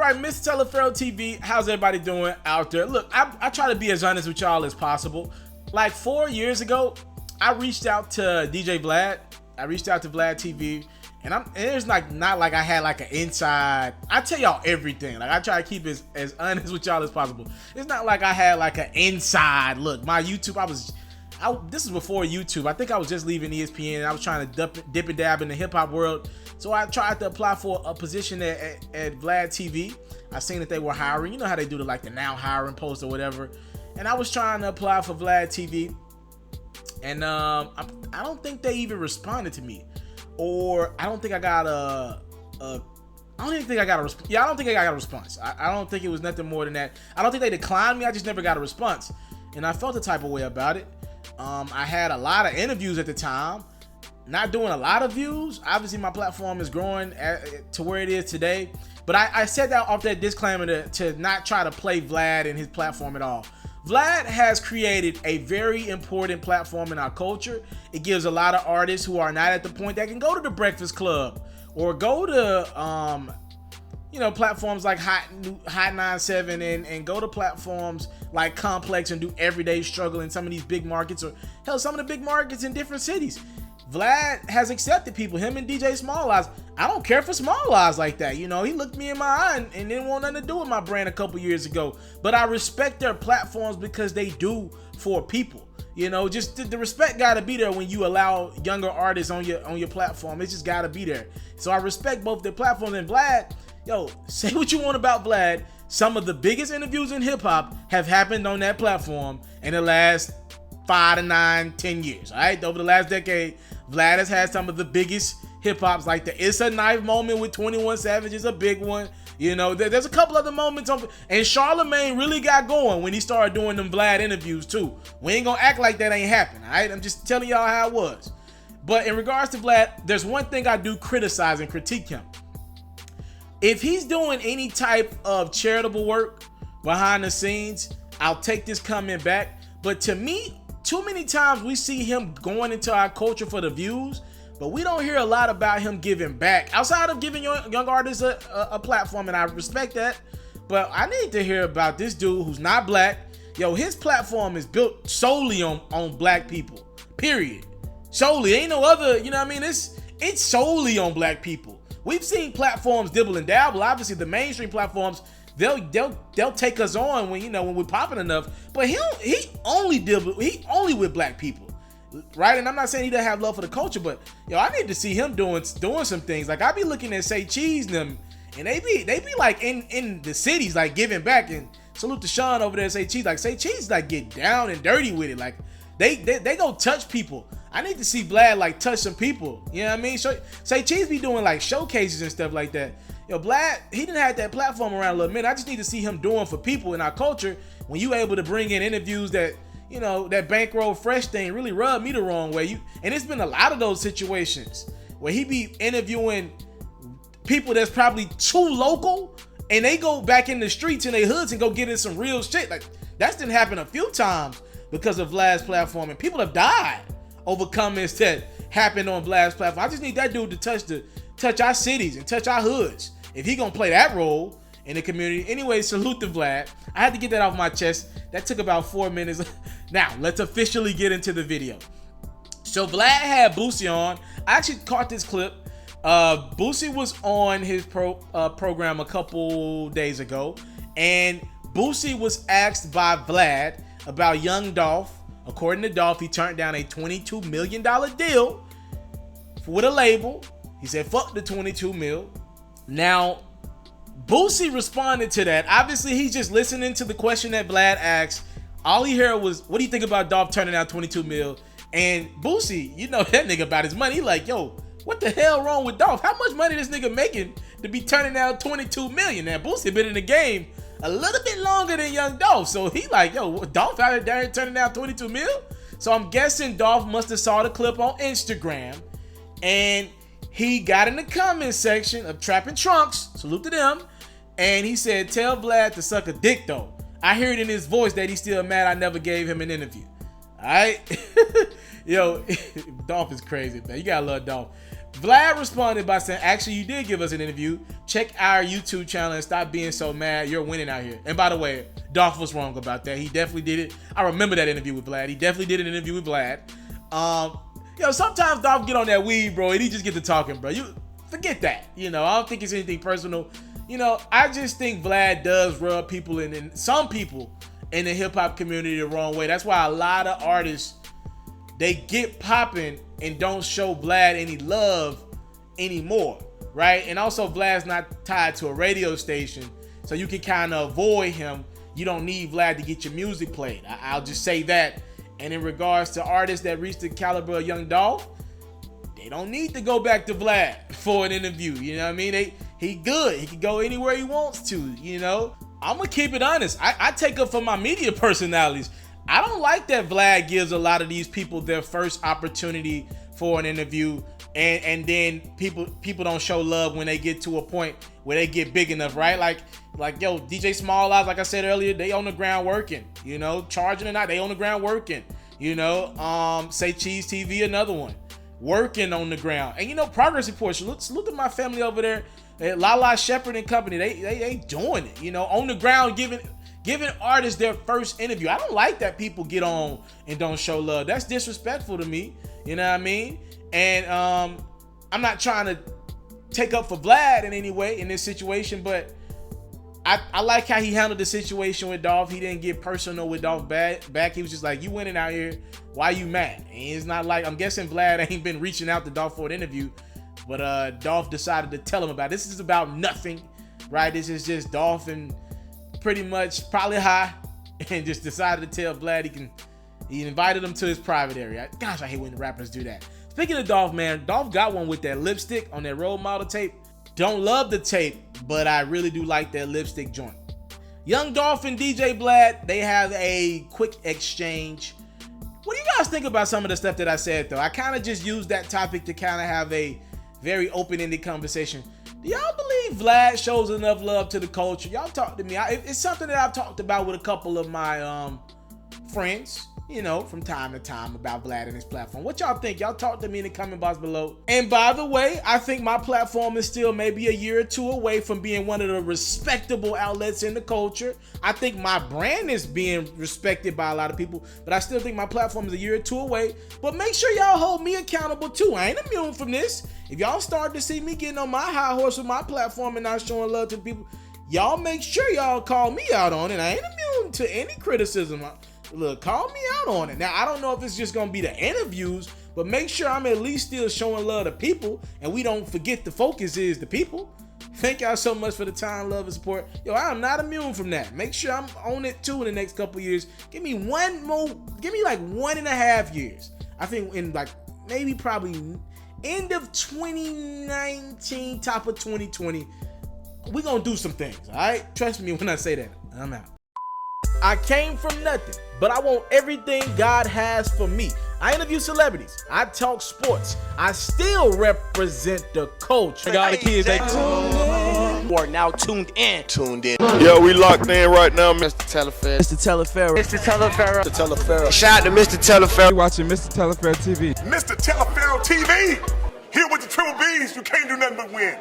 right, Mr. Taliaferro TV, how's everybody doing out there? Look, I try to be as honest with y'all as possible. Like 4 years ago, I reached out to DJ Vlad. I reached out to Vlad TV, and it's like not like I had like an inside. I tell y'all everything. Like I try to keep as honest with y'all as possible. It's not like I had like an inside look. My YouTube, this is before YouTube. I think I was just leaving ESPN and I was trying to dip and dab in the hip hop world. So I tried to apply for a position at Vlad TV. I seen that they were hiring. You know how they do the now hiring post or whatever. And I was trying to apply for Vlad TV. And I don't think they even responded to me. Or I don't think I got a response. I don't think it was nothing more than that. I don't think they declined me. I just never got a response. And I felt the type of way about it. I had a lot of interviews at the time, not doing a lot of views. Obviously, my platform is growing to where it is today. But I said that off that disclaimer to not try to play Vlad and his platform at all. Vlad has created a very important platform in our culture. It gives a lot of artists who are not at the point that can go to the Breakfast Club or go to platforms like Hot 97 and go to platforms like Complex and do everyday struggle in some of these big markets, or hell, some of the big markets in different cities. Vlad has accepted people, him and DJ Small Eyes. I don't care for Small Eyes like that. He looked me in my eye and didn't want nothing to do with my brand a couple years ago. But I respect their platforms because they do for people. Just the respect gotta be there when you allow younger artists on your platform. It's just gotta be there. So I respect both their platforms. And Vlad, say what you want about Vlad. Some of the biggest interviews in hip hop have happened on that platform in the last 5 to 9, 10 years. All right, over the last decade, Vlad has had some of the biggest hip hops, like the "It's a Knife" moment with 21 Savage is a big one. There's a couple other moments and Charlemagne really got going when he started doing them Vlad interviews too. We ain't gonna act like that ain't happened. All right, I'm just telling y'all how it was. But in regards to Vlad, there's one thing I do criticize and critique him. If he's doing any type of charitable work behind the scenes, I'll take this comment back. But to me, too many times we see him going into our culture for the views, but we don't hear a lot about him giving back outside of giving young artists a platform, and I respect that. But I need to hear about this dude who's not black. His platform is built solely on black people, period. Solely, ain't no other, it's solely on black people. We've seen platforms dibble and dabble. Obviously, the mainstream platforms, they'll take us on when we're popping enough. But he only with black people, right? And I'm not saying he doesn't have love for the culture, but I need to see him doing some things. Like I be looking at Say Cheese and them, and they be like in the cities like giving back. And salute to Sean over there at Say Cheese. Like Say Cheese like get down and dirty with it. Like they go touch people. I need to see Vlad like touch some people. You know what I mean? Say Cheese be doing like showcases and stuff like that. Vlad, he didn't have that platform around a little minute. I just need to see him doing for people in our culture. When you able to bring in interviews that, that bankroll fresh thing really rubbed me the wrong way. And it's been a lot of those situations where he be interviewing people that's probably too local and they go back in the streets in their hoods and go get in some real shit. Like that's didn't happen a few times because of Vlad's platform, and people have died over comments that happened on Vlad's platform. I just need that dude to touch our cities and touch our hoods if he gonna play that role in the community. Anyway, salute to Vlad. I had to get that off my chest. That took about 4 minutes. Now let's officially get into the video. So Vlad had Boosie on. I actually caught this clip. Boosie was on his program a couple days ago, and Boosie was asked by Vlad about young Dolph. According to Dolph, he turned down a $22 million deal with a label. He said, fuck the 22 mil. Now, Boosie responded to that. Obviously, he's just listening to the question that Vlad asked. All he heard was, what do you think about Dolph turning down 22 mil? And Boosie, that nigga about his money. He like, yo, what the hell wrong with Dolph? How much money this nigga making to be turning down 22 million? Now, Boosie been in the game a little bit longer than young Dolph. So he like, yo, Dolph out there turning down 22 mil? So I'm guessing Dolph must have saw the clip on Instagram, and he got in the comment section of Trapping Trunks, salute to them, and he said, tell Vlad to suck a dick though. I hear it in his voice that he's still mad I never gave him an interview. All right? Yo, Dolph is crazy, man. You gotta love Dolph. Vlad responded by saying, actually, you did give us an interview. Check our YouTube channel and stop being so mad. You're winning out here. And by the way, Dolph was wrong about that. He definitely did it. I remember that interview with Vlad. He definitely did an interview with Vlad. Sometimes Dolph get on that weed, bro, and he just get to talking, bro. You forget that. I don't think it's anything personal. I just think Vlad does rub people and some people in the hip-hop community the wrong way. That's why a lot of artists, they get popping and don't show Vlad any love anymore, right? And also, Vlad's not tied to a radio station, so you can kind of avoid him. You don't need Vlad to get your music played. I'll just say that. And in regards to artists that reach the caliber of Young Dolph, they don't need to go back to Vlad for an interview. You know what I mean? He good. He can go anywhere he wants to, I'm going to keep it honest. I take up for my media personalities. I don't like that Vlad gives a lot of these people their first opportunity for an interview, and then people don't show love when they get to a point where they get big enough, right? Like yo, DJ Small Eyes, like I said earlier, they on the ground working, charging or not, they on the ground working, Say Cheese TV, another one, working on the ground. And Progress Reports, look at my family over there, Lala Shepherd and company, they doing it, on the ground, giving artists their first interview. I don't like that people get on and don't show love. That's disrespectful to me. You know what I mean? And I'm not trying to take up for Vlad in any way in this situation, but I like how he handled the situation with Dolph. He didn't get personal with Dolph back. He was just like, you winning out here. Why you mad? And it's not like, I'm guessing Vlad ain't been reaching out to Dolph for an interview, but Dolph decided to tell him about it. This is about nothing, right? This is just Dolph and pretty much probably high and just decided to tell Vlad he invited him to his private area. Gosh, I hate when the rappers do that. Speaking of Dolph, man, Dolph got one with that lipstick on that role model tape. Don't love the tape, but I really do like that lipstick joint. Young Dolph and DJ Vlad, they have a quick exchange. What do you guys think about some of the stuff that I said, though? I kind of just used that topic to kind of have a very open-ended conversation. Do y'all believe Vlad shows enough love to the culture? Y'all talk to me. It's something that I've talked about with a couple of my friends, from time to time about Vlad and his platform. What y'all think? Y'all talk to me in the comment box below. And by the way, I think my platform is still maybe a year or two away from being one of the respectable outlets in the culture. I think my brand is being respected by a lot of people, but I still think my platform is a year or two away. But make sure y'all hold me accountable too. I ain't immune from this. If y'all start to see me getting on my high horse with my platform and not showing love to people, y'all make sure y'all call me out on it. I ain't immune to any criticism. Look, call me out on it. Now, I don't know if it's just going to be the interviews, but make sure I'm at least still showing love to people, and we don't forget the focus is the people. Thank y'all so much for the time, love, and support. Yo, I am not immune from that. Make sure I'm on it too in the next couple years. Give me like 1.5 years. I think in like maybe probably end of 2019, top of 2020, we're going to do some things, all right? Trust me when I say that. I'm out. I came from nothing, but I want everything God has for me. I interview celebrities. I talk sports. I still represent the culture. I got the kids, they are now tuned in. Yo, we locked in right now, Mr. TALIAFERRO. Mr. TALIAFERRO. Shout out to Mr. TALIAFERRO. You're watching Mr. TALIAFERRO TV. Mr. TALIAFERRO TV. Here with the triple B's, you can't do nothing but win.